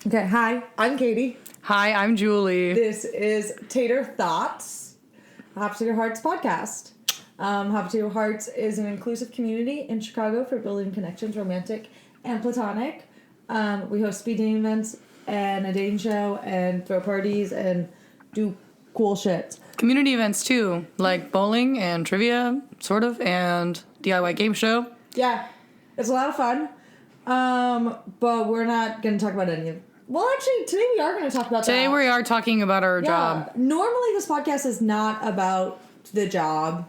Okay, hi, I'm Katie. Hi, I'm Julie. This is Tater Thots, Hop to Your Hearts podcast. Hop to Your Hearts is an inclusive community in Chicago for building connections, romantic and platonic. We host speed dating events and a dating show and throw parties and do cool shit. Community events too, like bowling and trivia, sort of, and DIY game show. Yeah, it's a lot of fun. But we're not going to talk about any of it. Well, actually, today we are going to talk about Today we are talking about our job. Normally this podcast is not about the job.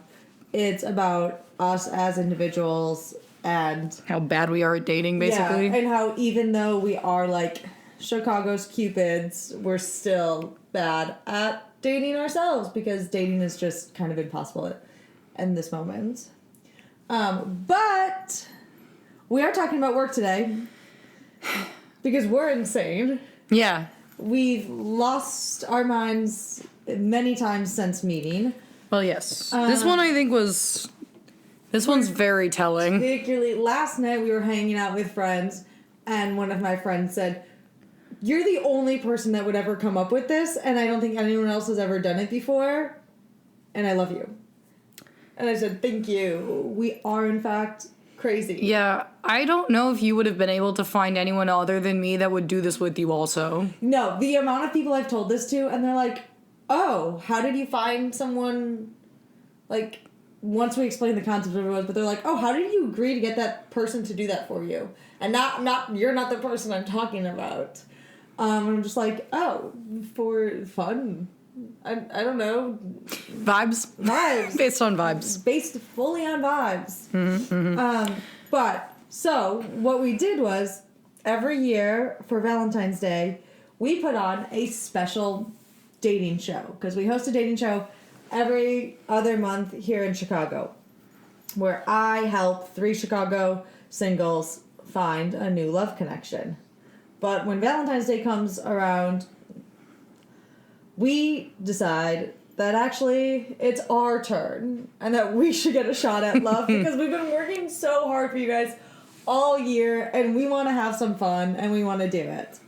It's about us as individuals and how bad we are at dating, basically. Yeah, and how even though we are like Chicago's cupids, we're still bad at dating ourselves because dating is just kind of impossible in this moment. But we are talking about work today because we're insane. Yeah. We've lost our minds many times since meeting. Well, yes. This one I think was... This one's very telling. Particularly, last night we were hanging out with friends, and one of my friends said, "You're the only person that would ever come up with this, and I don't think anyone else has ever done it before, and I love you." And I said, "Thank you. We are, in fact, crazy." Yeah, I don't know if you would have been able to find anyone other than me that would do this with you also. No, the amount of people I've told this to, and they're like, "Oh, how did you find someone, like..." Once we explain the concept of it, but they're like, "Oh, how did you agree to get that person to do that for you?" And not you're not the person I'm talking about. And I'm just like, "Oh, for fun. I don't know. Vibes. Based on vibes. Based fully on vibes." Mm-hmm. But so what we did was every year for Valentine's Day, we put on a special dating show because we host a dating show every other month here in Chicago, where I help 3 Chicago singles find a new love connection. But when Valentine's Day comes around, we decide that actually it's our turn and that we should get a shot at love because we've been working so hard for you guys all year and we want to have some fun and we want to do it.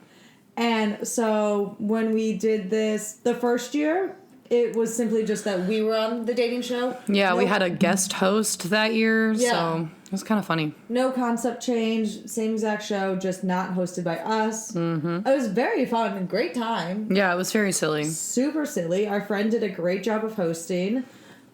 And so when we did this the first year, it was simply just that we were on the dating show. Yeah, we had a guest host that year, so it was kind of funny. No concept change, same exact show, just not hosted by us. Mm-hmm. It was very fun, a great time. Yeah, it was very silly. Super silly. Our friend did a great job of hosting.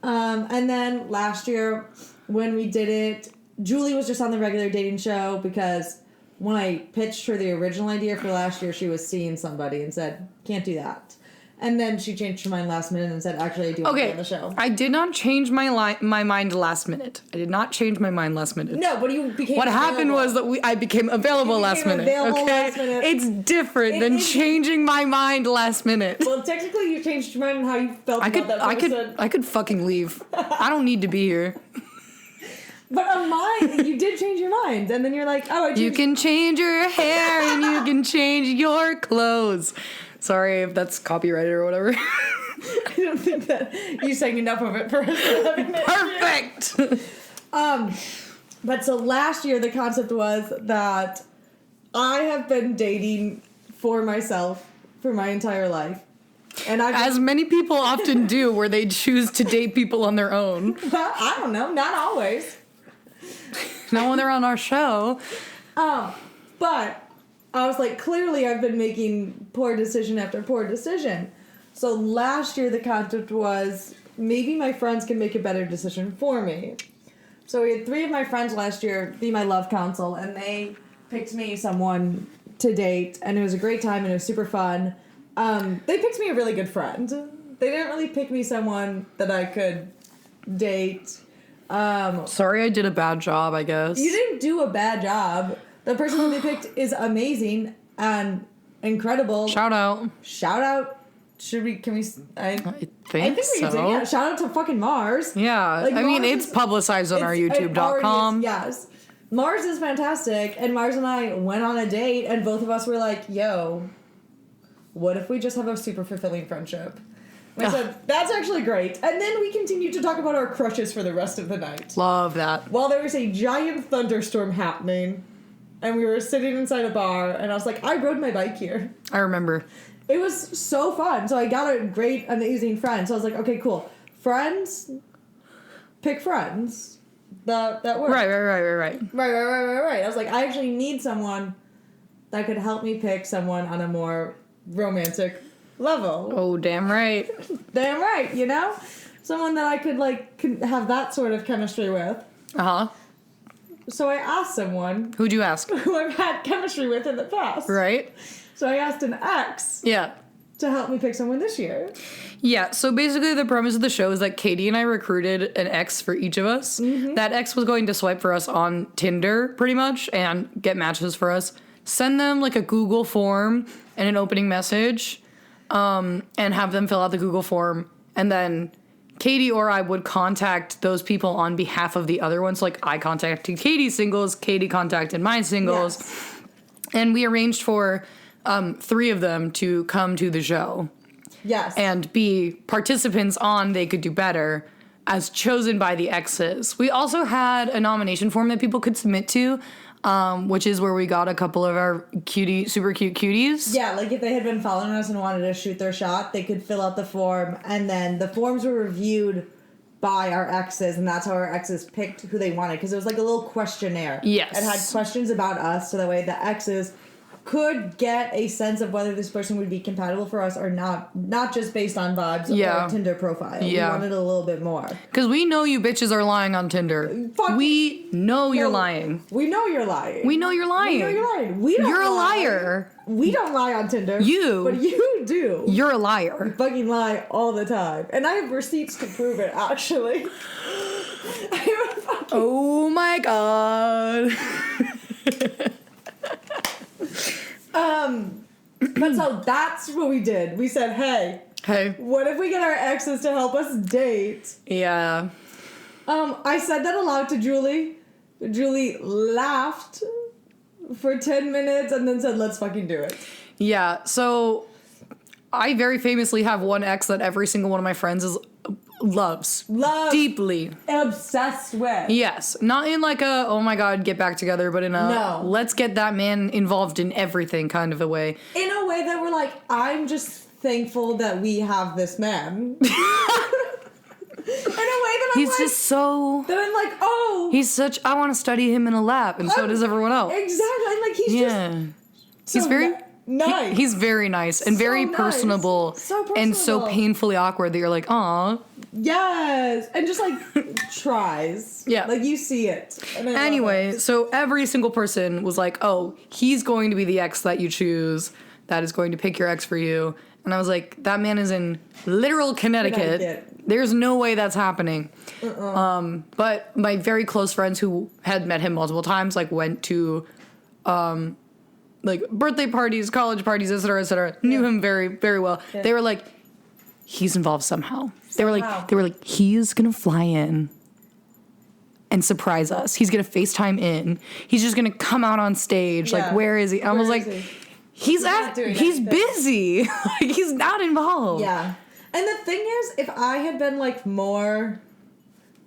And then last year, when we did it, Julie was just on the regular dating show because when I pitched her the original idea for last year, she was seeing somebody and said, "Can't do that." And then she changed her mind last minute and said, "Actually, I do want to be on the show." I did not change my mind last minute. I did not change my mind last minute. No, but you became What available. happened was that I became available last minute. Last minute. It's different than changing my mind last minute. Well, technically, you changed your mind on how you felt about that person. I could fucking leave. I don't need to be here. But on mine, you did change your mind. And then you're like, "Oh, I changed." You can change your hair and you can change your clothes. Sorry if that's copyrighted or whatever. I don't think that you sang enough of it for us to have it. Perfect! But so last year, the concept was that I have been dating for myself for my entire life. And as many people often do, where they choose to date people on their own. Well, I don't know. Not always. Not when they're on our show. But I was like, clearly I've been making poor decision after poor decision. So last year the concept was maybe my friends can make a better decision for me. So we had 3 of my friends last year be my love counsel, and they picked me someone to date, and it was a great time and it was super fun. They picked me a really good friend. They didn't really pick me someone that I could date. Sorry I did a bad job, I guess. You didn't do a bad job. The person that they picked is amazing and incredible. Shout out. Can we? I think so. Yeah, shout out to fucking Mars. Yeah. Like, I mean, it's publicized on our YouTube.com. Yes. Mars is fantastic. And Mars and I went on a date and both of us were like, "Yo, what if we just have a super fulfilling friendship?" And I said, "That's actually great." And then we continued to talk about our crushes for the rest of the night. Love that. While there was a giant thunderstorm happening. and we were sitting inside a bar, and I was like, I rode my bike here. I remember. It was so fun. So I got a great, amazing friend. So I was like, okay, cool. Friends, pick friends. That works. Right. Right. I was like, I actually need someone that could help me pick someone on a more romantic level. Oh, damn right. Damn right, you know? Someone that I could have that sort of chemistry with. Uh-huh. So I asked someone Who'd you ask? who I've had chemistry with in the past. Right. So I asked an ex Yeah. to help me pick someone this year. Yeah, so basically the premise of the show is that Katie and I recruited an ex for each of us. Mm-hmm. That ex was going to swipe for us on Tinder, pretty much, and get matches for us. Send them, like, a Google form and an opening message, and have them fill out the Google form. And then Katie or I would contact those people on behalf of the other ones. So, like, I contacted Katie's singles, Katie contacted my singles. Yes. And we arranged for 3 of them to come to the show. Yes. And be participants on They Could Do Better as chosen by the exes. We also had a nomination form that people could submit to, which is where we got a couple of our super cute cuties. Yeah, like if they had been following us and wanted to shoot their shot, they could fill out the form, and then the forms were reviewed by our exes, and that's how our exes picked who they wanted, because it was like a little questionnaire. Yes. It had questions about us, so that way the exes could get a sense of whether this person would be compatible for us or not just based on vibes or Tinder profile. Yeah. We wanted a little bit more. Because we know you bitches are lying on Tinder. We know you're lying. We know you're lying. We know you're lying. We know you're lying. We don't You're a lie. liar. We don't lie on Tinder. But you do. You're a liar. Fucking lie all the time. And I have receipts to prove it, actually. Oh my god. But so that's what we did. We said, hey, what if we get our exes to help us date? Yeah. I said that aloud to Julie. Julie laughed for 10 minutes and then said, let's fucking do it. Yeah, so I very famously have one ex that every single one of my friends loves deeply, obsessed with. Yes, not in like a oh my god get back together, but in a let's get that man involved in everything kind of a way. In a way that we're like, I'm just thankful that we have this man. In a way that he's just so that I'm like, oh, he's such. I want to study him in a lab, and so does everyone else. Exactly, I'm like he's very nice. He's very nice and very personable, and so painfully awkward that you're like, aw. Yes, and just like tries. Yeah, like you see it. Anyway, so every single person was like, oh, he's going to be the ex that you choose. That is going to pick your ex for you. And I was like, that man is in literal Connecticut. There's no way that's happening. But my very close friends who had met him multiple times, like went to, like birthday parties, college parties, etc., knew him very, very well. Yeah. They were like, he's involved somehow. They were like, he's gonna fly in and surprise us. He's gonna FaceTime in. He's just gonna come out on stage. Yeah. Like, where is he? I was like, he's busy. Like, he's not involved. Yeah. And the thing is, if I had been like more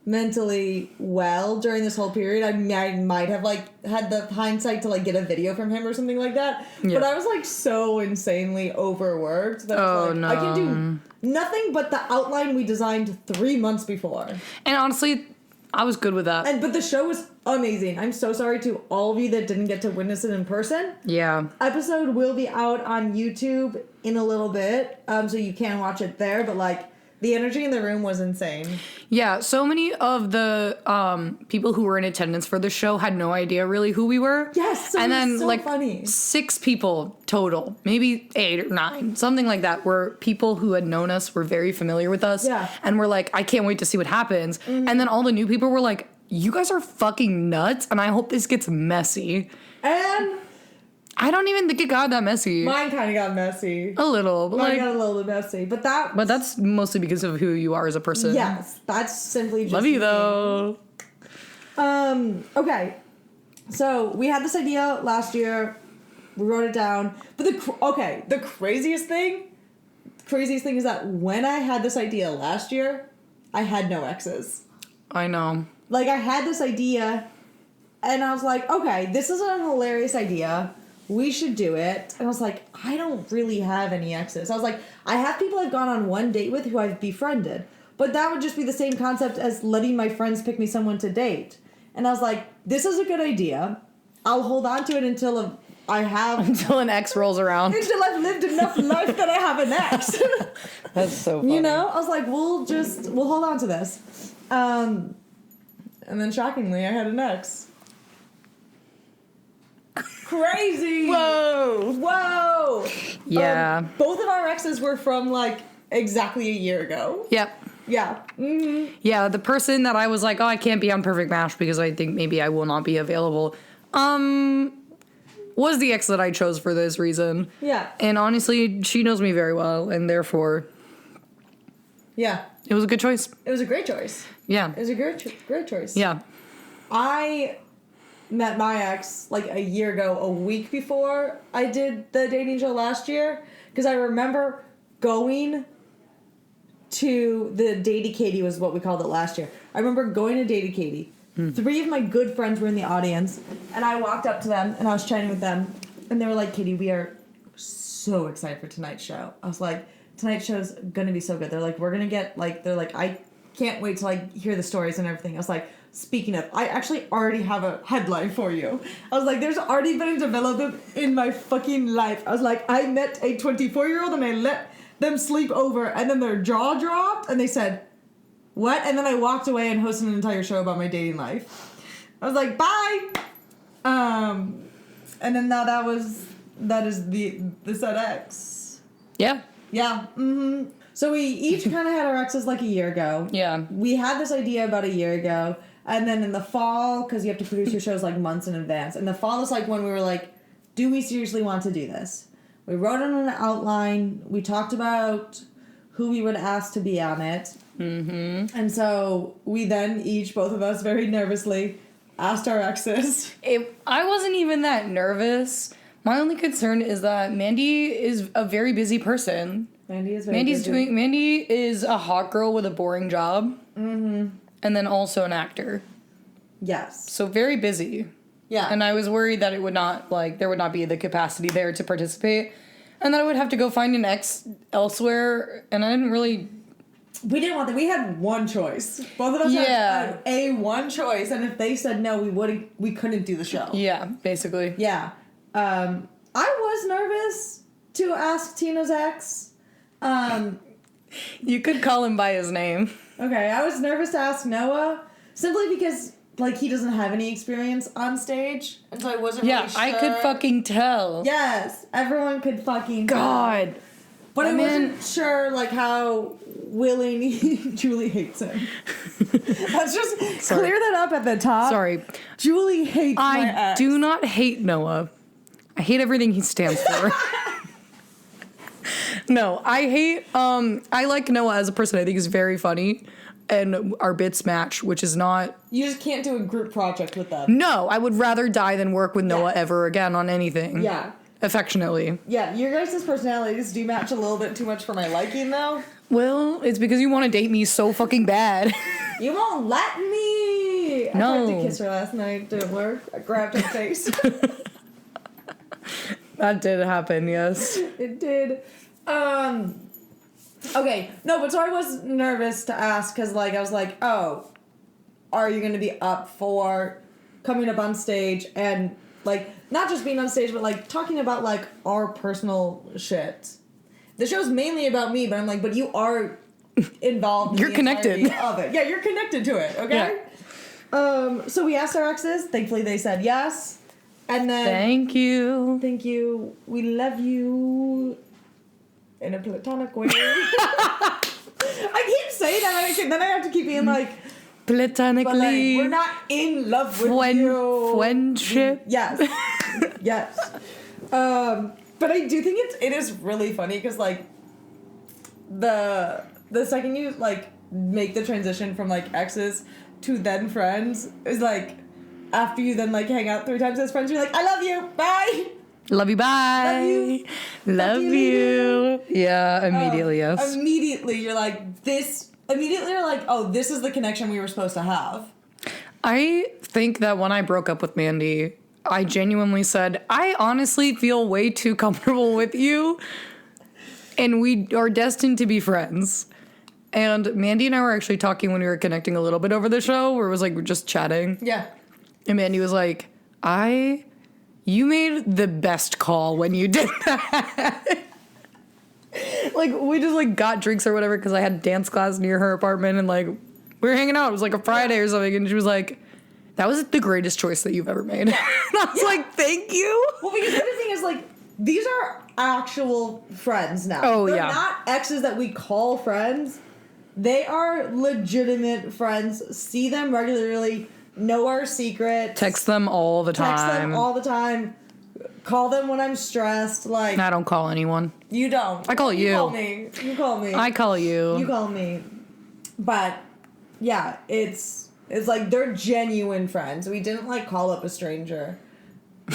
mentally well during this whole period, I might have like had the hindsight to like get a video from him or something like that. Yeah. But I was like so insanely overworked that I was like, I can do nothing but the outline we designed 3 months before. And honestly, I was good with that. But the show was amazing. I'm so sorry to all of you that didn't get to witness it in person. Yeah. Episode will be out on YouTube in a little bit, so you can watch it there. But like, the energy in the room was insane. Yeah, so many of the people who were in attendance for the show had no idea really who we were. Yes, so and then so like funny. 6 people total, maybe 8 or 9, something like that, were people who had known us, were very familiar with us, and were like, I can't wait to see what happens. Mm-hmm. And then all the new people were like, you guys are fucking nuts, and I hope this gets messy. And I don't even think it got that messy. Mine kind of got messy. A little. But mine got a little bit messy. But that's mostly because of who you are as a person. Yes. That's simply just love you, though. Okay. So, we had this idea last year. We wrote it down. But the craziest thing is that when I had this idea last year, I had no exes. I know. Like, I had this idea, And I was like, okay, this is a hilarious idea. We should do it. And I was like, I don't really have any exes. I was like, I have people I've gone on one date with who I've befriended. But that would just be the same concept as letting my friends pick me someone to date. And I was like, this is a good idea. I'll hold on to it until until an ex rolls around. Until I've lived enough life that I have an ex. That's so funny. You know? I was like, we'll hold on to this. And then shockingly, I had an ex. Crazy. Whoa. Yeah. Both of our exes were from like exactly a year ago. Yep. Yeah. Mm-hmm. Yeah, the person that I was like, oh, I can't be on Perfect Match because I think maybe I will not be available, was the ex that I chose for this reason. Yeah. And honestly, she knows me very well, and therefore... Yeah. It was a good choice. It was a great choice. Yeah. It was a great choice. Yeah. I met my ex like a year ago, a week before I did the dating show last year, because I remember going to the Datey Katie was what we called it last year. I remember going to Datey Katie. 3 of my good friends were in the audience, and I walked up to them and I was chatting with them, and they were like, Katie, we are so excited for tonight's show. I was like, tonight's show's gonna be so good. They're like, we're gonna get like, they're like, I can't wait to like hear the stories and everything. I was like, speaking of, I actually already have a headline for you. I was like, there's already been a development in my fucking life. I was like, I met a 24-year-old and I let them sleep over, and then their jaw dropped and they said, what? And then I walked away and hosted an entire show about my dating life. I was like, bye. And then now that is the said ex. Yeah. Yeah. Mm-hmm. So we each kind of had our exes like a year ago. Yeah. We had this idea about a year ago. And then in the fall, because you have to produce your shows like months in advance. In the fall is like when we were like, do we seriously want to do this? We wrote on an outline. We talked about who we would ask to be on it. Mm-hmm. And so we then each, both of us, very nervously asked our exes. I wasn't even that nervous. My only concern is that Mandy is a very busy person. Mandy is very busy. Mandy is a hot girl with a boring job. Mm-hmm. And then also an actor. Yes. So very busy. Yeah. And I was worried that it would not, like, there would not be the capacity there to participate. And that I would have to go find an ex elsewhere. And I didn't really... We didn't want that. We had one choice. Both of us had a one choice. And if they said no, we couldn't do the show. Yeah, basically. Yeah. I was nervous to ask Tina's ex. You could call him by his name. Okay, I was nervous to ask Noah simply because, like, he doesn't have any experience on stage, and so I wasn't really sure. Yeah, I could fucking tell. Yes, everyone could fucking tell. God. But I wasn't sure, like, how willing Julie hates him. Let's just clear that up at the top. Sorry. Julie hates my ex. I do not hate Noah. I hate everything he stands for. No, I hate, I like Noah as a person. I think he's very funny. And our bits match, which is not... You just can't do a group project with them. No, I would rather die than work with Noah ever again on anything. Yeah. Affectionately. Yeah, your guys' personalities do match a little bit too much for my liking, though. Well, it's because you want to date me so fucking bad. You won't let me! No. I tried to kiss her last night. Didn't work. I grabbed her face. That did happen, yes. It did. Okay, no, but so I was nervous to ask because, like, I was like, oh, are you going to be up for coming up on stage and, like, not just being on stage, but, like, talking about, like, our personal shit. The show's mainly about me, but I'm like, but you are involved You're in the connected. entirety of it. Yeah, you're connected to it, okay? Yeah. So we asked our exes. Thankfully, they said yes. And then... Thank you. Thank you. We love you. In a platonic way. I keep saying that, and then I have to keep being like... Platonically. But like, we're not in love with you. Friendship. Yes. Yes. But I do think it is really funny, because, like, the second you, like, make the transition from, like, exes to then friends is, like, after you then, like, hang out 3 times as friends, you're like, I love you. Bye. Love you, bye. Love you. Love you. Yeah, immediately, yes. Immediately, you're like, this... Immediately, you're like, oh, this is the connection we were supposed to have. I think that when I broke up with Mandy, I genuinely said, I honestly feel way too comfortable with you, and we are destined to be friends. And Mandy and I were actually talking when we were connecting a little bit over the show, where it was like we're just chatting. Yeah. And Mandy was like, you made the best call when you did that. Like, we just, like, got drinks or whatever because I had dance class near her apartment, and, like, we were hanging out. It was, like, a Friday or something, and she was like, that was the greatest choice that you've ever made. And I was like, thank you. Well, because the other thing is, like, these are actual friends now. Oh, They're yeah. not exes that we call friends. They are legitimate friends. See them regularly. Know our secrets. Text them all the time. Text them all the time. Call them when I'm stressed. Like, I don't call anyone. You don't. I call you. You call me. You call me. I call you. You call me. But, yeah, it's like they're genuine friends. We didn't, like, call up a stranger.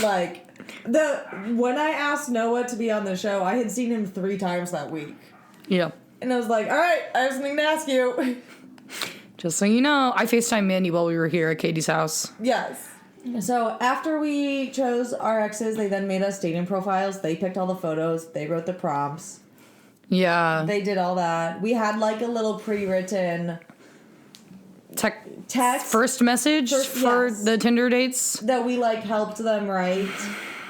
Like, when I asked Noah to be on the show, I had seen him 3 times that week. Yeah. And I was like, all right, I have something to ask you. Just so you know, I FaceTimed Mandy while we were here at Katie's house. Yes. So after we chose our exes, they then made us dating profiles. They picked all the photos. They wrote the prompts. Yeah. They did all that. We had like a little pre-written text. First message for the Tinder dates. That we like helped them write.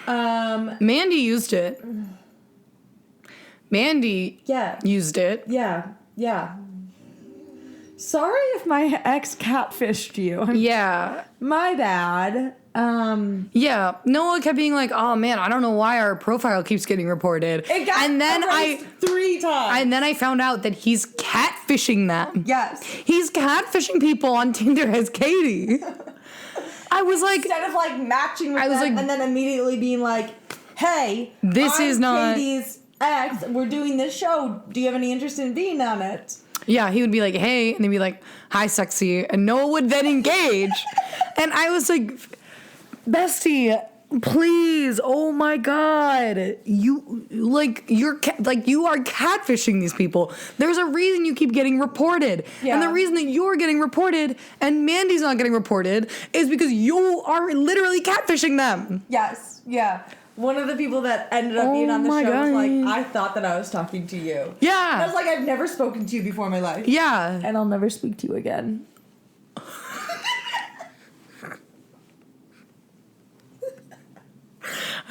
Mandy used it. Mandy used it. Yeah. Sorry if my ex catfished you. Yeah. My bad. Yeah. Noah kept being like, oh man, I don't know why our profile keeps getting reported. It got erased 3 times. And then I found out that he's catfishing them. Yes. He's catfishing people on Tinder as Katie. I was like, instead of like matching with them like, and then immediately being like, hey, I'm is not Katie's ex. We're doing this show. Do you have any interest in being on it? Yeah, he would be like, hey, and they'd be like, hi, sexy. And Noah would then engage. And I was like, bestie, please, oh my God. You are catfishing these people. There's a reason you keep getting reported. Yeah. And the reason that you're getting reported and Mandy's not getting reported is because you are literally catfishing them. Yes, yeah. One of the people that ended up being on the show was like, I thought that I was talking to you. Yeah. And I was like, I've never spoken to you before in my life. Yeah. And I'll never speak to you again.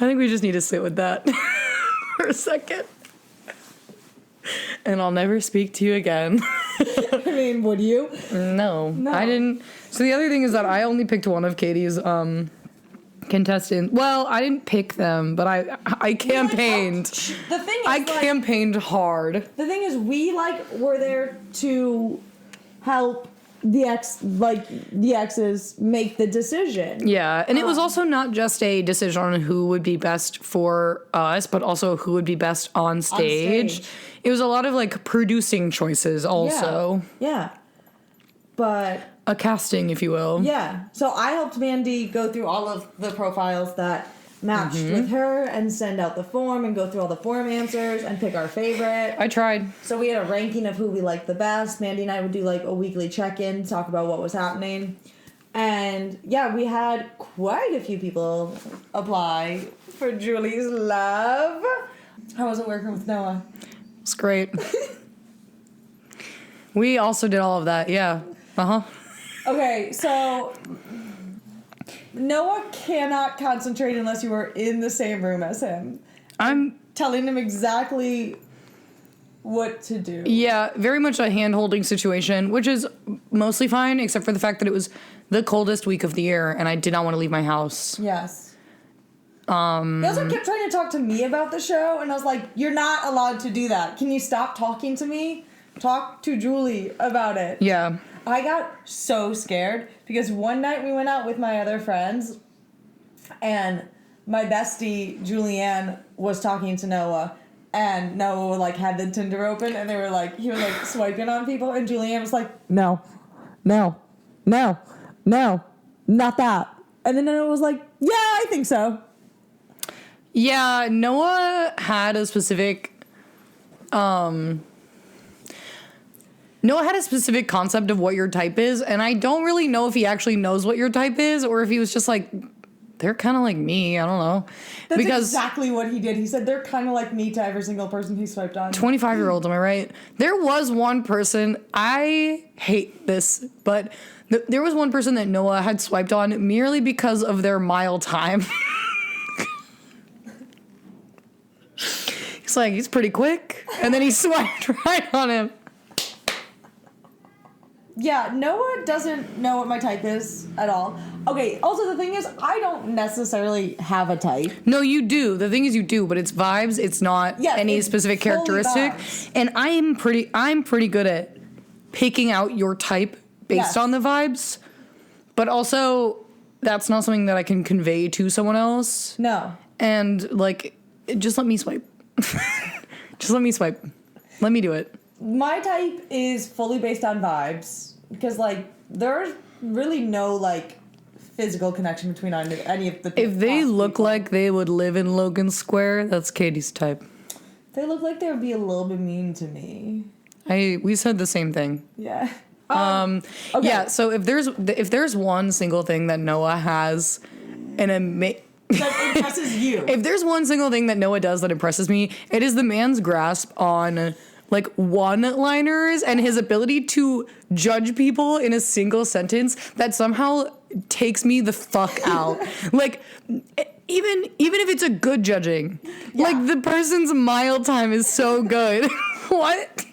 I think we just need to sit with that for a second. And I'll never speak to you again. I mean, would you? No, I didn't. So the other thing is that I only picked one of Katie's contestants. Well, I didn't pick them, but I campaigned. The thing is, I campaigned hard. The thing is, we were there to help the exes make the decision. Yeah, and it was also not just a decision on who would be best for us, but also who would be best on stage. It was a lot of like producing choices also. Yeah. But a casting, if you will. Yeah. So I helped Mandy go through all of the profiles that matched with her and send out the form and go through all the form answers and pick our favorite. I tried. So we had a ranking of who we liked the best. Mandy and I would do like a weekly check-in, talk about what was happening. And yeah, we had quite a few people apply for Julie's love. How was it working with Noah? It's great. We also did all of that, yeah. Uh-huh. Okay, so Noah cannot concentrate unless you are in the same room as him. I'm telling him exactly what to do. Yeah, very much a hand-holding situation, which is mostly fine, except for the fact that it was the coldest week of the year, and I did not want to leave my house. Yes. He also kept trying to talk to me about the show, and I was like, you're not allowed to do that. Can you stop talking to me? Talk to Julie about it. Yeah. I got so scared because one night we went out with my other friends and my bestie Julianne was talking to Noah and Noah like had the Tinder open and he was like swiping on people and Julianne was like, no, not that. And then Noah was like, yeah, I think so. Yeah, Noah had a specific Noah had a specific concept of what your type is, and I don't really know if he actually knows what your type is or if he was just like, they're kind of like me. I don't know. That's exactly what he did. He said they're kind of like me to every single person he swiped on. 25-year-olds, am I right? There was one person, I hate this, but there was one person that Noah had swiped on merely because of their mile time. He's like, he's pretty quick. And then he swiped right on him. Yeah, Noah doesn't know what my type is at all. Okay, also the thing is, I don't necessarily have a type. No, you do. The thing is you do, but it's vibes. It's not any specific characteristic. Vibes. And I'm pretty good at picking out your type based on the vibes. But also, that's not something that I can convey to someone else. No. And, like, just let me swipe. Just let me swipe. Let me do it. My type is fully based on vibes. Because, like, there's really no, like, physical connection between any of the If they look people. like they would live in Logan Square, that's Katie's type. They look like they would be a little bit mean to me. We said the same thing. Yeah. Okay. Yeah, so if there's one single thing that Noah has that impresses you. If there's one single thing that Noah does that impresses me, it is the man's grasp on like one-liners and his ability to judge people in a single sentence that somehow takes me the fuck out. Like, even if it's a good judging, like the person's mile time is so good. What?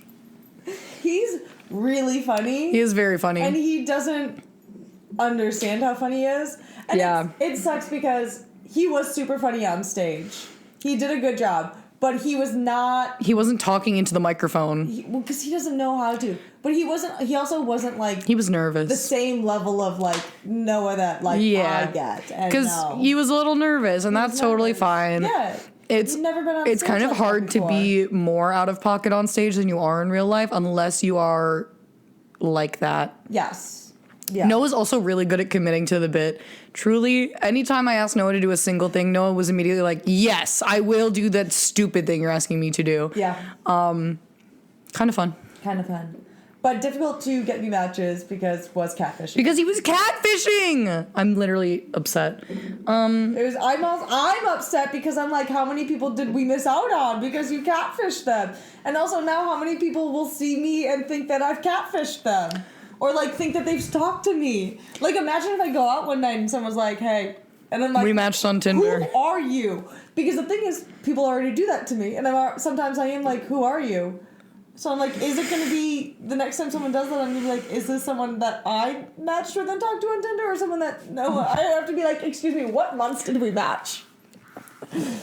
He's really funny. He is very funny. And he doesn't understand how funny he is. And it sucks because he was super funny on stage. He did a good job. But he wasn't talking into the microphone. Because he doesn't know how to. But he also wasn't like... He was nervous. The same level of like Noah that like I get. Because he was a little nervous and that's totally fine. Yeah. You've never been on stage. It's kind of hard to be more out of pocket on stage than you are in real life unless you are like that. Yes. Yeah. Noah's also really good at committing to the bit. Truly, anytime I asked Noah to do a single thing, Noah was immediately like, yes, I will do that stupid thing you're asking me to do. Yeah. Kind of fun. Kind of fun. But difficult to get me matches because was catfishing. Because he was catfishing! I'm literally upset. I'm upset because I'm like, how many people did we miss out on because you catfished them? And also now how many people will see me and think that I've catfished them? Or, like, think that they've talked to me. Like, imagine if I go out one night and someone's like, hey. And I'm like... We matched on Tinder. Who are you? Because the thing is, people already do that to me. And sometimes I am like, who are you? So I'm like, is it going to be... The next time someone does that, I'm going to be like, is this someone that I matched with and talked to on Tinder? Or someone that... No, I have to be like, excuse me, what months did we match?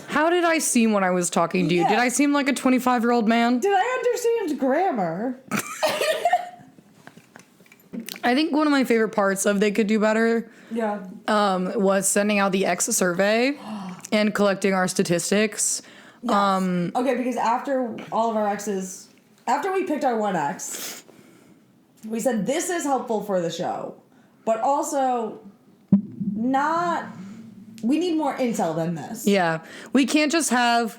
How did I seem when I was talking to you? Yeah. Did I seem like a 25-year-old man? Did I understand grammar? I think one of my favorite parts of They Could Do Better was sending out the X survey and collecting our statistics. Yes. Okay, because after all of our exes, after we picked our one ex, we said this is helpful for the show, but also we need more intel than this. Yeah. We can't just have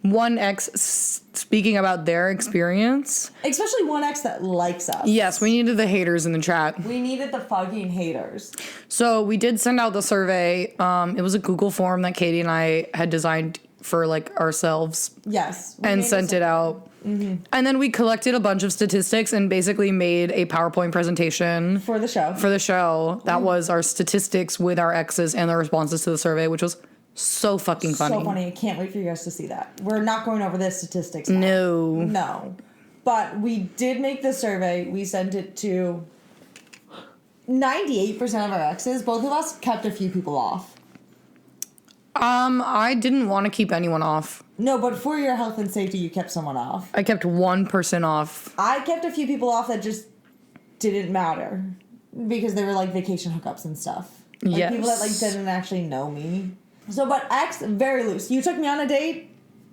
one ex speaking about their experience. Especially one ex that likes us. Yes, we needed the haters in the chat. We needed the fucking haters. So we did send out the survey. It was a Google form that Katie and I had designed for like ourselves. Yes. And sent it out. Mm-hmm. And then we collected a bunch of statistics and basically made a PowerPoint presentation. For the show. That was our statistics with our exes and the responses to the survey, which was so fucking funny. So funny. I can't wait for you guys to see that. We're not going over the statistics now. No. But we did make the survey. We sent it to 98% of our exes. Both of us kept a few people off. I didn't want to keep anyone off. No, but for your health and safety, you kept someone off. I kept one person off. I kept a few people off that just didn't matter. Because they were like vacation hookups and stuff. Like yes. People that like didn't actually know me. So, but ex, very loose. You took me on a date.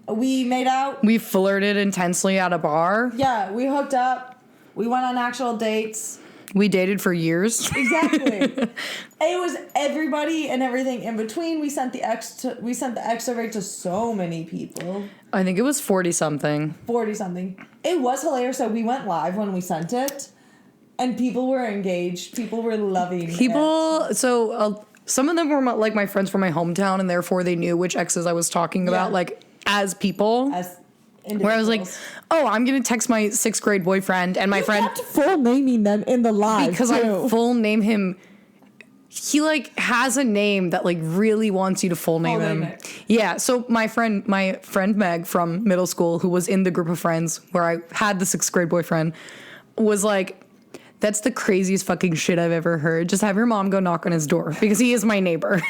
We made out. We flirted intensely at a bar. Yeah, we hooked up. We went on actual dates. We dated for years. Exactly. It was everybody and everything in between. We sent the X survey to so many people. I think it was 40-something. 40-something. It was hilarious. So we went live when we sent it, and people were engaged. People were loving it. So some of them were like my friends from my hometown, and therefore they knew which exes I was talking about, like, as people. As where I was like, oh, I'm going to text my 6th grade boyfriend and my friend. You kept full naming them in the live, because I full name him. He, like, has a name that, like, really wants you to full name him. Yeah, so my friend Meg from middle school, who was in the group of friends where I had the 6th grade boyfriend, was like, that's the craziest fucking shit I've ever heard. Just have your mom go knock on his door, because he is my neighbor.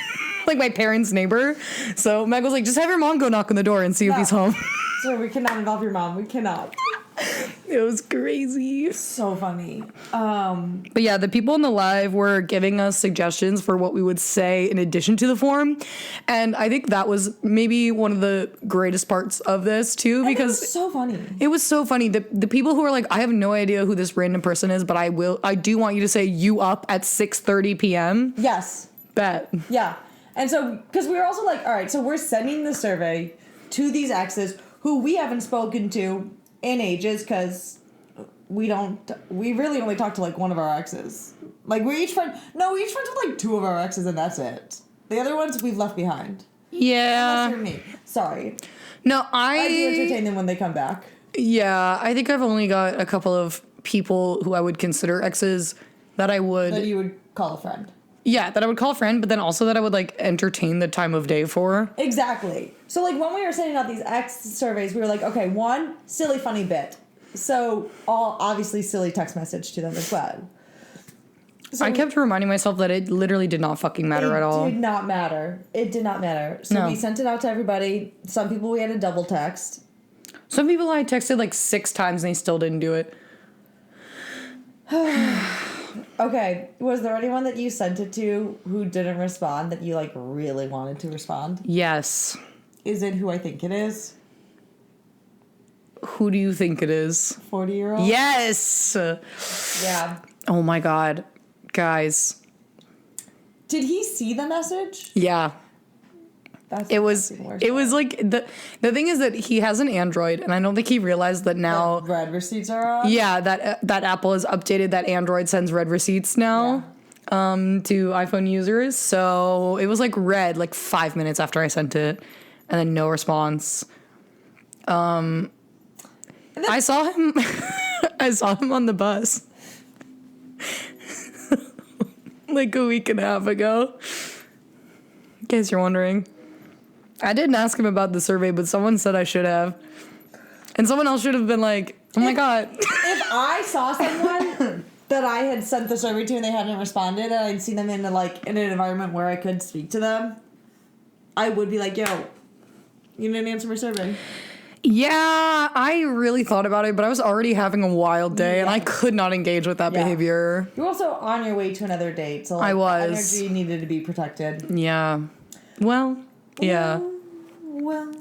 Like, my parents' neighbor. So Meg was like, just have your mom go knock on the door and see if he's home. So we cannot involve your mom. We cannot. It was crazy. So funny. But yeah, the people in the live were giving us suggestions for what we would say in addition to the form. And I think that was maybe one of the greatest parts of this too, because it was so funny. It was so funny. The people who were like, I have no idea who this random person is, but I do want you to say you up at 6:30 p.m. Yes. Bet. Yeah. And so, because we were also like, all right, so we're sending the survey to these exes who we haven't spoken to in ages, because we really only talk to, like, one of our exes. Like, we each friends with, like, 2 of our exes, and that's it. The other ones we've left behind. Yeah. Unless you're me. Sorry. No, I do entertain them when they come back. Yeah, I think I've only got a couple of people who I would consider exes that you would call a friend. Yeah, that I would call a friend, but then also that I would, like, entertain the time of day for. Exactly. So, like, when we were sending out these ex surveys, we were like, okay, one, silly, funny bit. So, all obviously silly text message to them as well. So I kept reminding myself that it literally did not fucking matter at all. It did not matter. It did not matter. So we sent it out to everybody. Some people we had to double text. Some people I texted, like, 6 times and they still didn't do it. Okay, was there anyone that you sent it to who didn't respond that you, like, really wanted to respond? Yes. Is it who I think it is? Who do you think it is? 40-year-old? Yes! Yeah. Oh my god. Guys. Did he see the message? Yeah. It was like, the thing is that he has an Android, and I don't think he realized that now the red receipts are on. Yeah, that Apple has updated that Android sends red receipts now to iPhone users. So it was like red like 5 minutes after I sent it, and then no response. I saw him I saw him on the bus like a week and a half ago, in case you're wondering. I didn't ask him about the survey, but someone said I should have. And someone else should have been like, oh my god. If I saw someone that I had sent the survey to and they hadn't responded, and I'd seen them in an environment where I could speak to them, I would be like, yo, you didn't answer my survey. Yeah, I really thought about it, but I was already having a wild day, and I could not engage with that behavior. You're also on your way to another date, so, like, I was. energy needed to be protected. Yeah. Well, yeah. Well.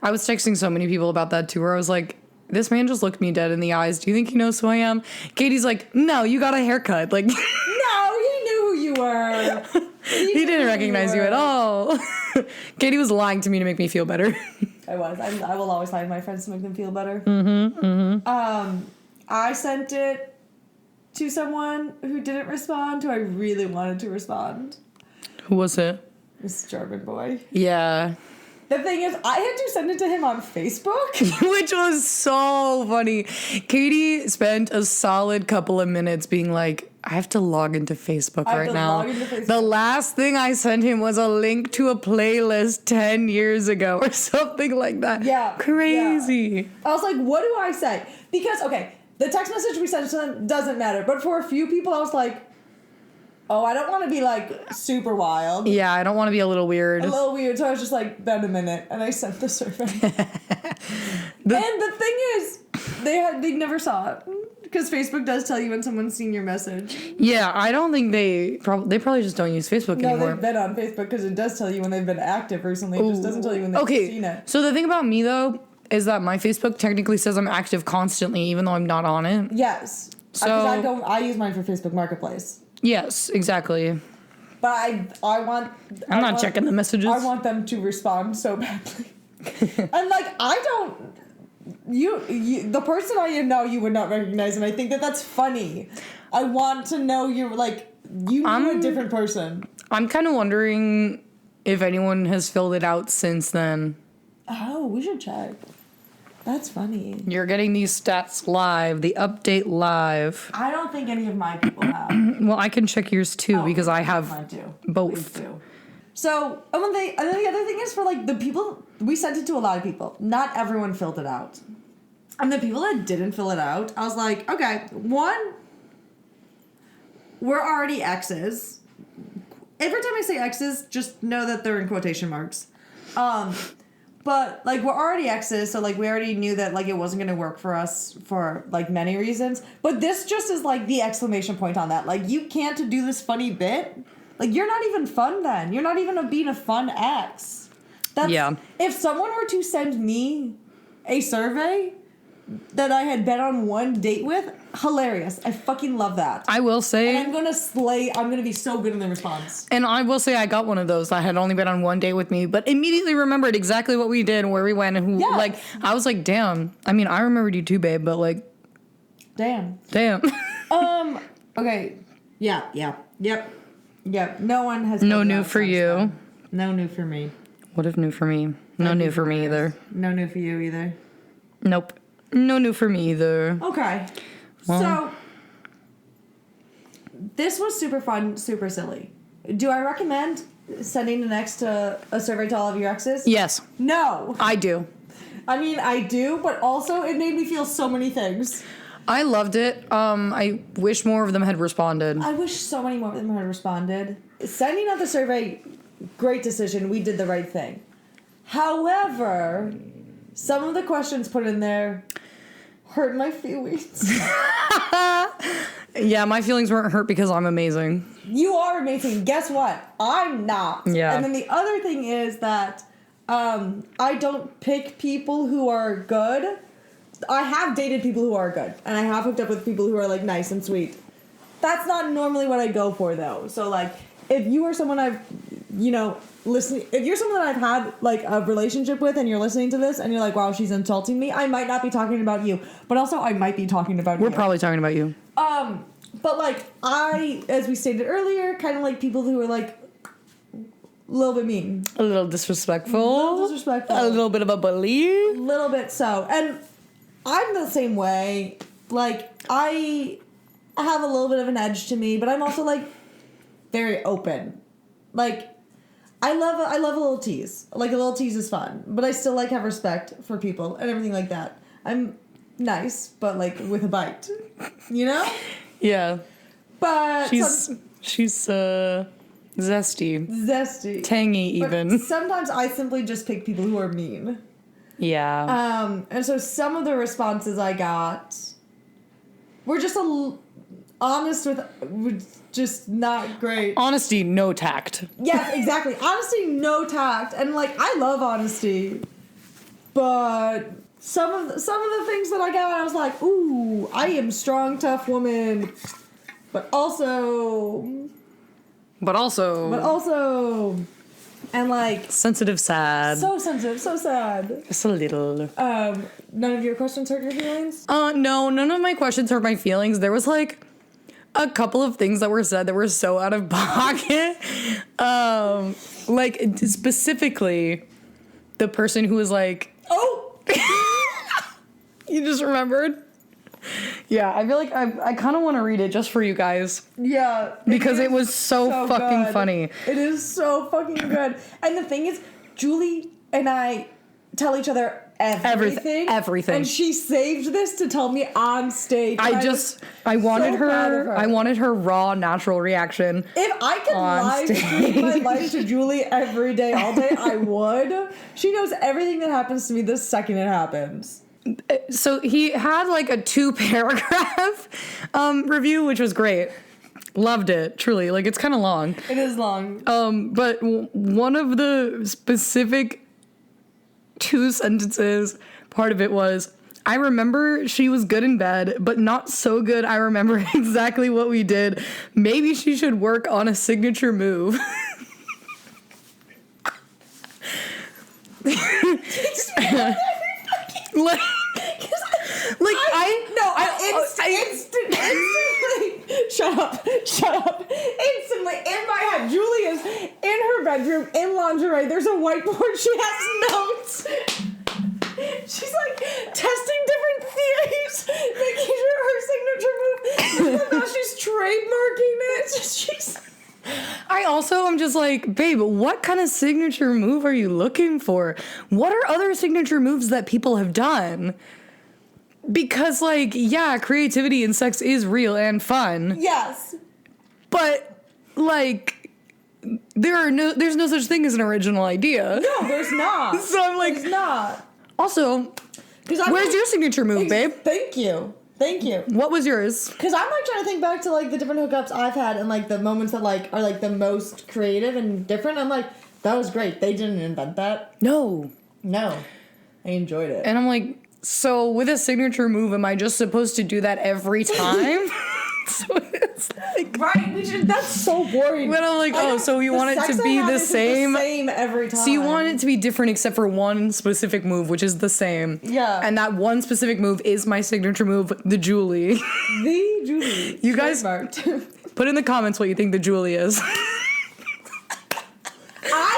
I was texting so many people about that too, where I was like, this man just looked me dead in the eyes. Do you think he knows who I am? Katie's like, no, you got a haircut. Like, no, he knew who you were. He didn't recognize you at all. Katie was lying to me to make me feel better. I was. I will always lie to my friends to make them feel better. Mm-hmm, mm-hmm. I sent it to someone who didn't respond, who I really wanted to respond. Who was it? This German boy. Yeah. The thing is, I had to send it to him on Facebook. Which was so funny. Katie spent a solid couple of minutes being like, I have to log into Facebook right now. The last thing I sent him was a link to a playlist 10 years ago or something like that. Yeah. Crazy. Yeah. I was like, what do I say? Because, okay, the text message we sent to them doesn't matter. But for a few people, I was like, oh, I don't want to be, like, super wild. Yeah, I don't want to be a little weird. So I was just like, been a minute. And I sent the survey. And the thing is, they never saw it. Because Facebook does tell you when someone's seen your message. Yeah, I don't think they probably just don't use Facebook anymore. No, they've been on Facebook because it does tell you when they've been active recently. It just doesn't tell you when they've seen it. So the thing about me, though, is that my Facebook technically says I'm active constantly, even though I'm not on it. Yes. So I use mine for Facebook Marketplace. Yes, exactly. But I'm not checking the messages. I want them to respond so badly. And like, I don't. You, the person I know, you would not recognize, and I think that that's funny. I want to know you're like, you knew a different person. I'm kind of wondering if anyone has filled it out since then. Oh, we should check. That's funny. You're getting these stats live, the update live. I don't think any of my people have. Well, I can check yours too because I have mine too. both. Please do. So, and then the other thing is for like the people, we sent it to a lot of people. Not everyone filled it out. And the people that didn't fill it out, I was like, okay, one, we're already exes. Every time I say exes, just know that they're in quotation marks. But like we're already exes, so like we already knew that like it wasn't gonna work for us for like many reasons. But this just is like the exclamation point on that. Like you can't do this funny bit. Like you're not even fun then. You're not even being a fun ex. Yeah. If someone were to send me a survey that I had been on one date with, hilarious. I fucking love that. I will say... And I'm gonna slay... I'm gonna be so good in the response. And I will say I got one of those that had only been on one date with me, but immediately remembered exactly what we did and where we went and who... Yeah. Like, I was like, damn. I mean, I remembered you too, babe, but like... Damn. Okay. Yep. No one has... No new for you. No new for me. What if new for me? No new for me either. No new for you either. Nope. No new for me either. Okay. Well. So, this was super fun, super silly. Do I recommend sending an ex to a survey to all of your exes? Yes. No. I do. I mean, I do, but also it made me feel so many things. I loved it. I wish more of them had responded. I wish so many more of them had responded. Sending out the survey, great decision. We did the right thing. However, some of the questions put in there hurt my feelings. Yeah, my feelings weren't hurt because I'm amazing. You are amazing. Guess what? I'm not. Yeah. And then the other thing is that I don't pick people who are good. I have dated people who are good, and I have hooked up with people who are like nice and sweet. That's not normally what I go for though. So like, if you are someone I've, listening, if you're someone that I've had like a relationship with, and you're listening to this, and you're like, wow, she's insulting me, I might not be talking about you, but also I might be talking about you. We're probably talking about you. But like I, as we stated earlier, kind of like people who are like a little bit mean, A little disrespectful. A A little bit of a bully. little bit so. And I'm the same way. Like, I have a little bit of an edge to me, but I'm also like very open. Like, I love a little tease. Like, a little tease is fun, but I still like have respect for people and everything like that. I'm nice, but like with a bite, Yeah. But She's zesty. Tangy even. But sometimes I simply just pick people who are mean. Yeah. And so some of the responses I got were just honest with just not great. Honesty, no tact. Yeah, exactly. Honesty, no tact. And like, I love honesty, but some of the things that I got, I was like, ooh, I am strong, tough woman, but also, and like sensitive, sad. so sensitive, so sad. Just a little. None of your questions hurt your feelings? No, none of my questions hurt my feelings. There was like a couple of things that were said that were so out of pocket. Like specifically the person who was like, Oh! You just remembered? Yeah, I feel like I kind of want to read it just for you guys. Yeah. Because it was so fucking good. funny. It is so fucking good. And the thing is, Julie and I tell each other everything. Everything. And she saved this to tell me on stage. I wanted so proud of her. I wanted her raw, natural reaction. If I could live stream my life to Julie every day, all day, I would. She knows everything that happens to me the second it happens. So he had like a 2-paragraph review, which was great. Loved it, truly. Like, it's kind of long. It is long. But one of the specific 2 sentences, part of it was, I remember she was good in bed, but not so good I remember exactly what we did. Maybe she should work on a signature move. Takes me out every fucking like, instantly. Shut up. Instantly, in my head, Julia's in her bedroom in lingerie. There's a whiteboard. She has notes. She's like testing different theories, making sure her signature move. Even though she's trademarking it, I also am just like, babe, what kind of signature move are you looking for? What are other signature moves that people have done? Because, like, yeah, creativity in sex is real and fun. Yes. But, like, there's no such thing as an original idea. No, there's not. So I'm like, there's not. Also, where's your signature move, babe? Thank you. What was yours? Because I'm, like, trying to think back to, like, the different hookups I've had and, like, the moments that, like, are, like, the most creative and different. I'm like, that was great. They didn't invent that. No. I enjoyed it. And I'm like, so with a signature move, am I just supposed to do that every time? So it's like, right? That's so boring. But I'm like, so you want it to be the same? The same every time. So you want it to be different except for one specific move, which is the same. Yeah. And that one specific move is my signature move, the Julie. The Julie. You guys put in the comments what you think the Julie is.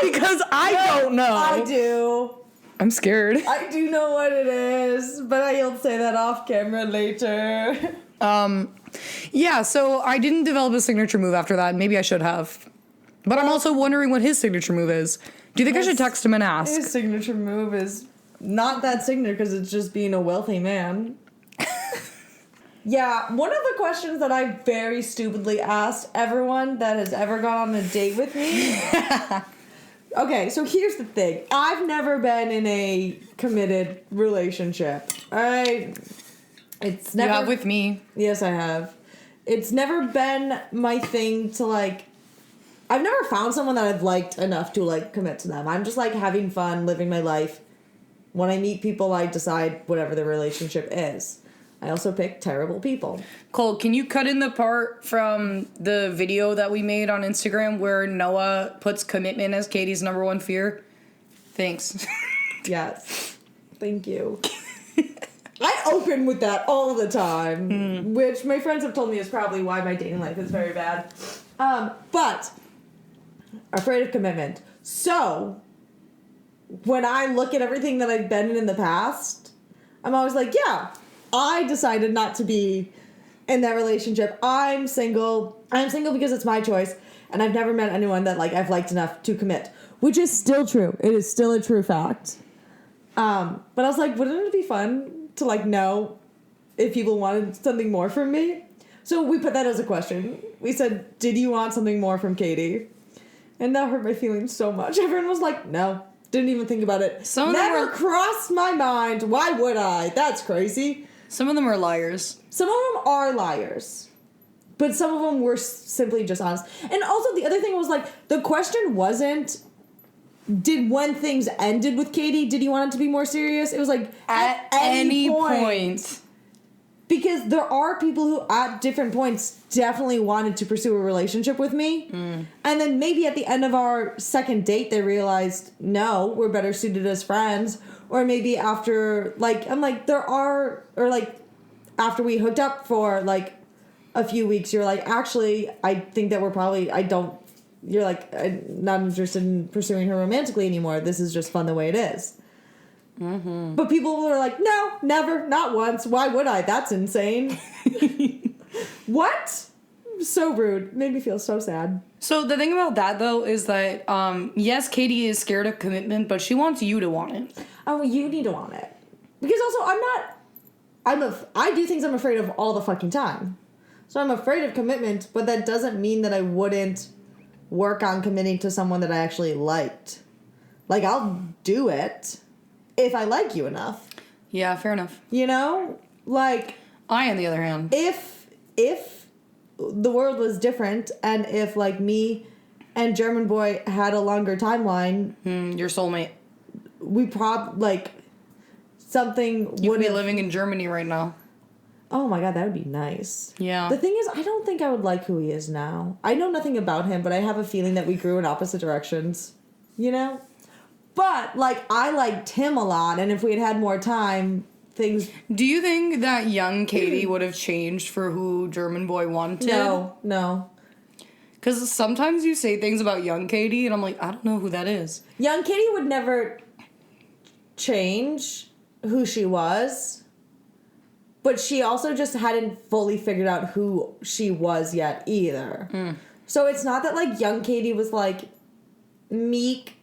Because I don't know. I do. I'm scared. I do know what it is, but I'll say that off camera later. Yeah, so I didn't develop a signature move after that. Maybe I should have. But I'm also wondering what his signature move is. Do you think I should text him and ask? His signature move is not that signature because it's just being a wealthy man. Yeah, one of the questions that I very stupidly asked everyone that has ever gone on a date with me. Okay, so here's the thing. I've never been in a committed relationship. It's never... You have with me. Yes, I have. It's never been my thing to, like... I've never found someone that I've liked enough to, like, commit to them. I'm just, like, having fun, living my life. When I meet people, I decide whatever the relationship is. I also pick terrible people. Cole, can you cut in the part from the video that we made on Instagram where Noah puts commitment as Katie's number one fear? Thanks. Yes. Thank you. I open with that all the time, which my friends have told me is probably why my dating life is very bad. But afraid of commitment. So when I look at everything that I've been in the past, I'm always like, yeah, I decided not to be in that relationship. I'm single. I'm single because it's my choice, and I've never met anyone that, like, I've liked enough to commit, which is still true. It is still a true fact. But I was like, wouldn't it be fun to, like, know if people wanted something more from me? So we put that as a question. We said, did you want something more from Katie? And that hurt my feelings so much. Everyone was like, no. Didn't even think about it. Never crossed my mind. Why would I? That's crazy. Some of them are liars. Some of them are liars. But some of them were simply just honest. And also the other thing was, like, the question wasn't, when things ended with Katie, did you want it to be more serious? It was like, at any point. Because there are people who, at different points, definitely wanted to pursue a relationship with me. And then maybe at the end of our second date, they realized, no, we're better suited as friends. Or maybe after, like, I'm like, after we hooked up for, like, a few weeks, you're like, actually, I think that you're like, I'm not interested in pursuing her romantically anymore. This is just fun the way it is. Mm-hmm. But people were like, no, never, not once. Why would I? That's insane. What? So rude. Made me feel so sad. So the thing about that, though, is that, yes, Katie is scared of commitment, but she wants you to want it. Oh, you need to want it. Because also, I do things I'm afraid of all the fucking time. So I'm afraid of commitment, but that doesn't mean that I wouldn't work on committing to someone that I actually liked. Like, I'll do it if I like you enough. Yeah, fair enough. You know? Like... I, on the other hand... If the world was different, and if, like, me and German Boy had a longer timeline... your soulmate. We something You would be living in Germany right now. Oh my god, that would be nice. Yeah. The thing is, I don't think I would like who he is now. I know nothing about him, but I have a feeling that we grew in opposite directions. You know? But, like, I liked him a lot, and if we had more time, things... Do you think that young Katie would have changed for who German Boy wanted? No. Because sometimes you say things about young Katie, and I'm like, I don't know who that is. Young Katie would never change who she was, but she also just hadn't fully figured out who she was yet either. So it's not that, like, young Katie was, like, meek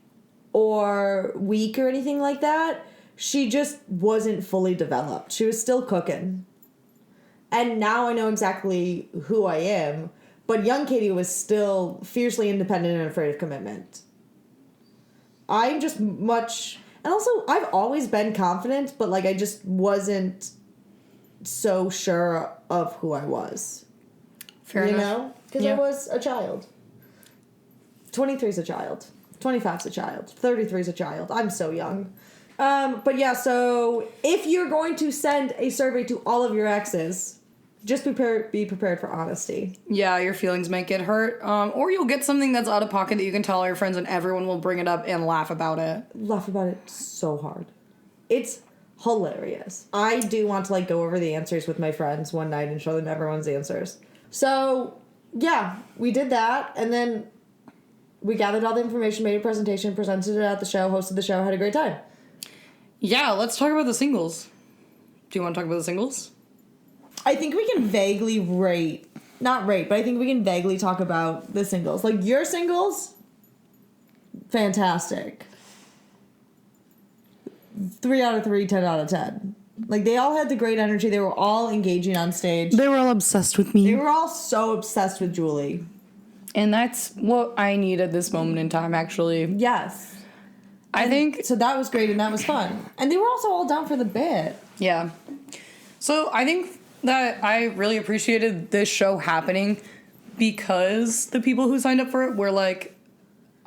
or weak or anything like that. She just wasn't fully developed. She was still cooking. And now I know exactly who I am, but young Katie was still fiercely independent and afraid of commitment. I'm just much... And also, I've always been confident, but, like, I just wasn't so sure of who I was. Fair enough. You know? Because I was a child. 23 is a child. 25 is a child. 33 is a child. I'm so young. But yeah, so if you're going to send a survey to all of your exes, just be prepared for honesty. Yeah, your feelings might get hurt. Or you'll get something that's out of pocket that you can tell all your friends and everyone will bring it up and laugh about it. Laugh about it so hard. It's hilarious. I do want to, like, go over the answers with my friends one night and show them everyone's answers. So, yeah, we did that, and then we gathered all the information, made a presentation, presented it at the show, hosted the show, had a great time. Yeah, let's talk about the singles. Do you want to talk about the singles? I think we can vaguely not rate, but I think we can vaguely talk about the singles. Like, your singles, fantastic. 3 out of 3, 10 out of 10. Like, they all had the great energy. They were all engaging on stage. They were all obsessed with me. They were all so obsessed with Julie. And that's what I need at this moment in time, actually. Yes. I think... So that was great, and that was fun. And they were also all down for the bit. Yeah. So I think that I really appreciated this show happening because the people who signed up for it were like,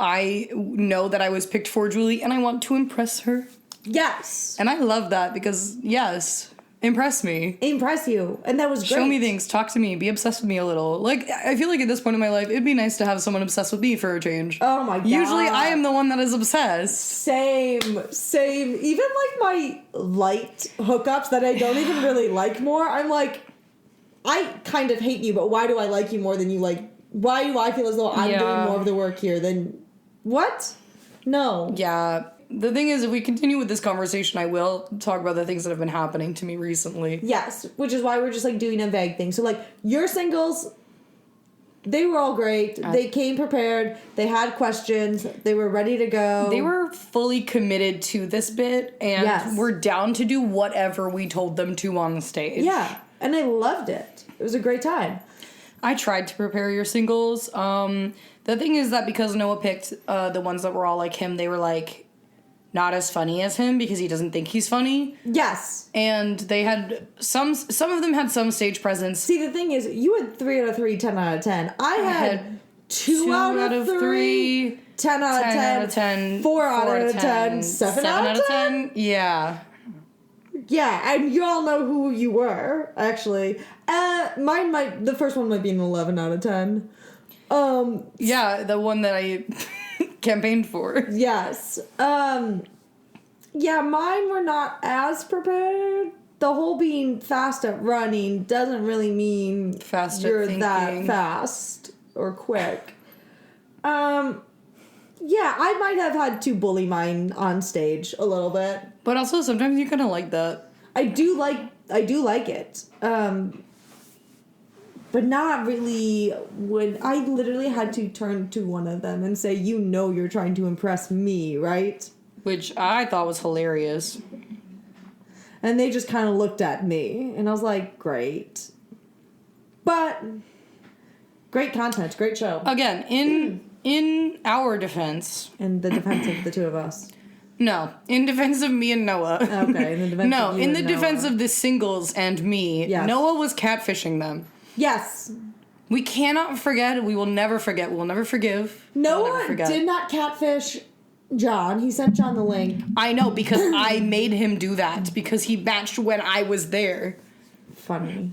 I know that I was picked for Julie, and I want to impress her. Yes. And I love that because, yes, impress me. Impress you. And that was great. Show me things. Talk to me. Be obsessed with me a little. Like, I feel like at this point in my life, it'd be nice to have someone obsessed with me for a change. Oh my God. Usually I am the one that is obsessed. Same. Even, like, my light hookups that I don't even really like more, I'm like, I kind of hate you, but why do I like you more than you like? Why do I feel as though I'm doing more of the work here than... What? No. Yeah. The thing is, if we continue with this conversation, I will talk about the things that have been happening to me recently. Yes, which is why we're just, like, doing a vague thing. So, like, your singles, they were all great. They came prepared. They had questions. They were ready to go. They were fully committed to this bit, and were down to do whatever we told them to on the stage. Yeah, and I loved it. It was a great time. I tried to prepare your singles. The thing is that because Noah picked the ones that were all like him, they were, like, not as funny as him because he doesn't think he's funny. Yes. And they had some of them had some stage presence. See, the thing is, you had 3 out of 3, 10 out of 10. I had 2 out of 3, 10 out of 10, out of 10 4 out of 10, 7 out of 10. Yeah. Yeah, and you all know who you were, actually. The first one might be an 11 out of 10. Yeah, the one that I campaigned for. Yes. Yeah, mine were not as prepared. The whole being fast at running doesn't really mean fast you're at thinking. that fast or quick. Yeah, I might have had to bully mine on stage a little bit. But also sometimes you kind of like that. I do like it. But not really when I literally had to turn to one of them and say, you know you're trying to impress me, right? Which I thought was hilarious. And they just kind of looked at me. And I was like, great. But great content, great show. Again, in our defense. In the defense of the two of us. No, in defense of me and Noah. Okay, in the defense of you in the and defense Noah. of the singles and me, Yes. Noah was catfishing them. Yes. We cannot forget. We will never forget. We will never forgive. Noah did not catfish John. He sent John the link. I know, because I made him do that, because he matched when I was there. Funny.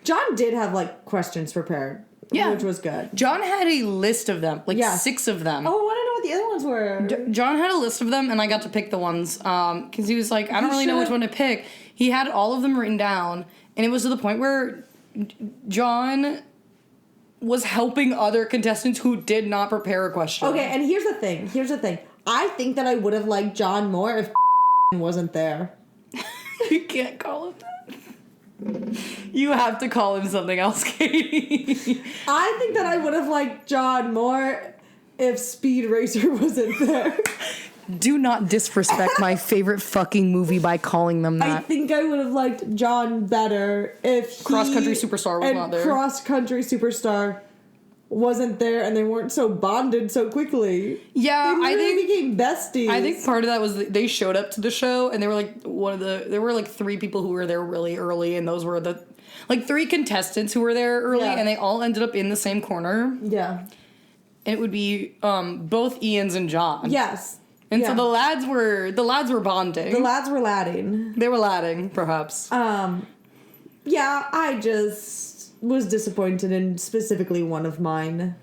John did have, like, questions prepared. Yeah. Which was good. John had a list of them, like 6 of them. Oh, I want to know what the other ones were. John had a list of them, and I got to pick the ones. Because he was like, I don't really know which one to pick. He had all of them written down, and it was to the point where John was helping other contestants who did not prepare a question. Okay, and here's the thing. I think that I would have liked John more if wasn't there. You can't call him that. You have to call him something else, Katie. I think that I would have liked John more if Speed Racer wasn't there. Do not disrespect my favorite fucking movie by calling them that. I think I would have liked John better if Cross Country Superstar was not there. Cross Country Superstar wasn't there, and they weren't so bonded so quickly. Yeah, I think became besties. I think part of that was they showed up to the show, and they were like there were like 3 people who were there really early, and those were the 3 contestants who were there early, and they all ended up in the same corner. Yeah, and it would be both Ian's and John. Yes. And so the lads were bonding. The lads were ladding. They were ladding, perhaps. Yeah, I just was disappointed in specifically one of mine.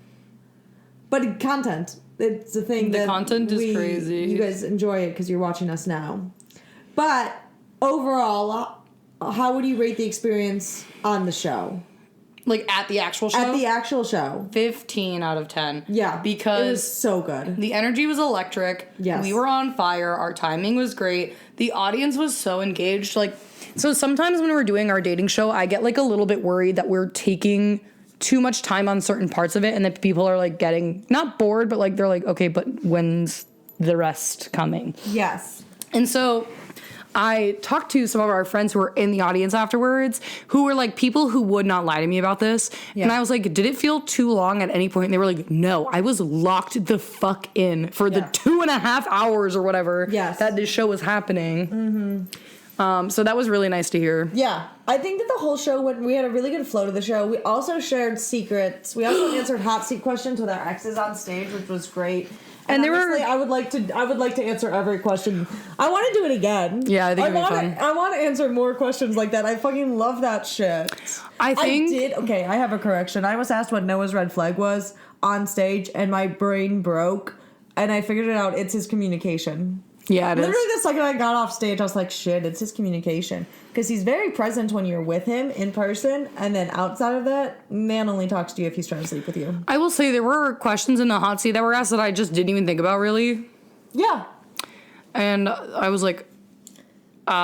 But content, it's a thing the content is crazy. You guys enjoy it because you're watching us now. But overall, how would you rate the experience on the show? Like at the actual show? At the actual show. 15 out of 10. Yeah. Because it was so good. The energy was electric. Yes. We were on fire. Our timing was great. The audience was so engaged. So sometimes when we're doing our dating show, I get like a little bit worried that we're taking too much time on certain parts of it and that people are like getting not bored, but like they're like, okay, but when's the rest coming? Yes. And so I talked to some of our friends who were in the audience afterwards who were like people who would not lie to me about this. Yeah. And I was like, did it feel too long at any point? And they were like, no, I was locked the fuck in for the 2.5 hours or whatever that this show was happening. Mm-hmm. So that was really nice to hear. Yeah. I think that the whole show we had a really good flow to the show. We also shared secrets. We also answered hot seat questions with our exes on stage, which was great. And honestly, I would like to answer every question. I want to do it again. Yeah, I think it'd be fun. I want to answer more questions like that. I fucking love that shit. I have a correction. I was asked what Noah's red flag was on stage, and my brain broke, and I figured it out. It's his communication. Yeah, it Literally, is. the second I got off stage, I was like, shit, it's his communication. Because he's very present when you're with him in person, and then outside of that, man only talks to you if he's trying to sleep with you. I will say there were questions in the hot seat that were asked that I just didn't even think about, really. Yeah. And I was like, what?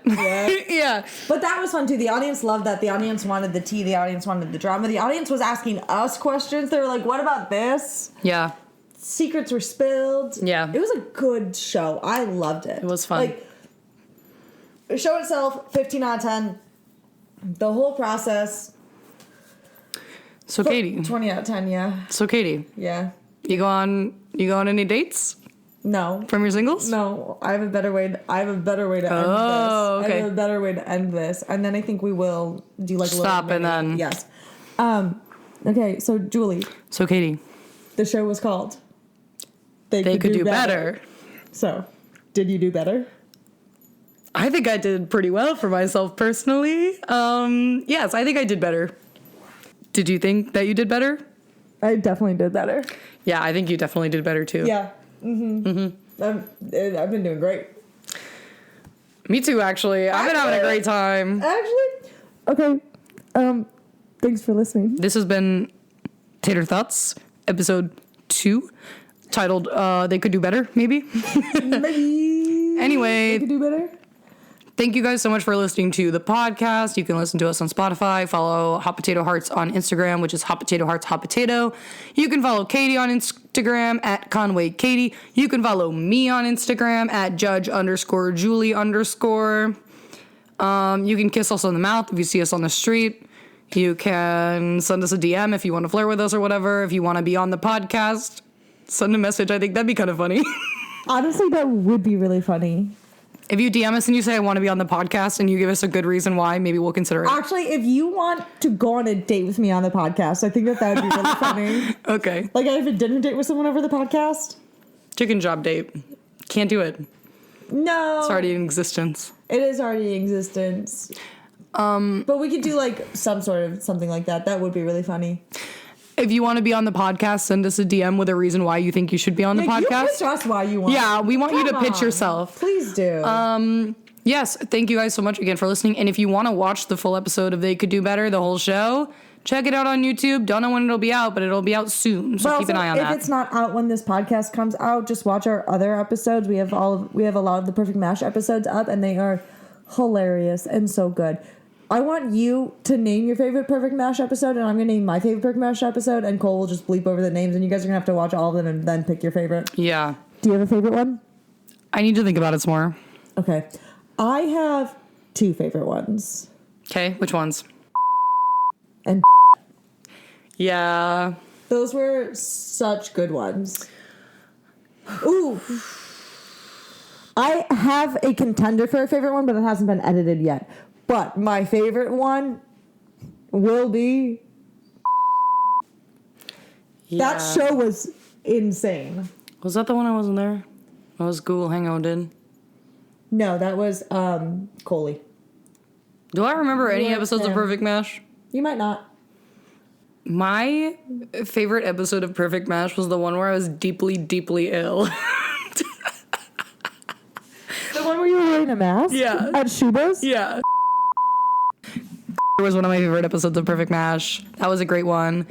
Yeah. But that was fun, too. The audience loved that. The audience wanted the tea. The audience wanted the drama. The audience was asking us questions. They were like, what about this? Yeah. Secrets were spilled. Yeah. It was a good show. I loved it. It was fun. Like, the show itself, 15 out of 10. The whole process. So, Katie. 20 out of 10, yeah. So, Katie. Yeah. You go on any dates? No. From your singles? No. I have a better way to end this. Okay. I have a better way to end this. And then I think we will do like a little... Stop and then... Yes. Okay, so Julie. So, Katie. The show was called... They could do better. So, did you do better? I think I did pretty well for myself personally. Yes, I think I did better. Did you think that you did better? I definitely did better. Yeah, I think you definitely did better too. Yeah. Mm-hmm. Mm-hmm. I've been doing great. Me too, actually. I've been having a great time. Actually? Okay. Thanks for listening. This has been Tater Thots, episode 2. Titled, They Could Do Better, maybe? Maybe. Anyway. They could do better. Thank you guys so much for listening to the podcast. You can listen to us on Spotify. Follow Hot Potato Hearts on Instagram, which is Hot Potato Hearts Hot Potato. You can follow Katie on Instagram at Conway Katie. You can follow me on Instagram at Judge_Julie_. You can kiss us on the mouth if you see us on the street. You can send us a DM if you want to flirt with us or whatever. If you want to be on the podcast, send a message. I think that'd be kind of funny. Honestly, that would be really funny. If you DM us and you say, I want to be on the podcast, and you give us a good reason why, maybe we'll consider it. Actually, if you want to go on a date with me on the podcast, I think that would be really funny. Okay. Like, I have a dinner date with someone over the podcast. Chicken job date. Can't do it. No. It's already in existence. It is already in existence. But we could do, like, some sort of something like that. That would be really funny. If you want to be on the podcast, send us a DM with a reason why you think you should be on the podcast. You pitch us why you want. Yeah, we want you to pitch yourself. Please do. Yes, thank you guys so much again for listening. And if you want to watch the full episode of They Could Do Better, the whole show, check it out on YouTube. Don't know when it'll be out, but it'll be out soon. So keep an eye on that. If it's not out when this podcast comes out, just watch our other episodes. We have a lot of the Perfect Mash episodes up, and they are hilarious and so good. I want you to name your favorite Perfect Mash episode, and I'm going to name my favorite Perfect Mash episode, and Cole will just bleep over the names, and you guys are going to have to watch all of them and then pick your favorite. Yeah. Do you have a favorite one? I need to think about it some more. Okay. I have 2 favorite ones. Okay, which ones? And yeah. those were such good ones. Ooh. I have a contender for a favorite one, but it hasn't been edited yet. But my favorite one will be... Yeah. That show was insane. Was that the one I wasn't there? That was Google Hangout did. No, that was Coley. Do I remember any weren't episodes there. of Perfect Mash? You might not. My favorite episode of Perfect Mash was the one where I was deeply, deeply ill. The one where you were wearing a mask? Yeah. At Shuba's? Yeah. It was one of my favorite episodes of Perfect Mash. That was a great one.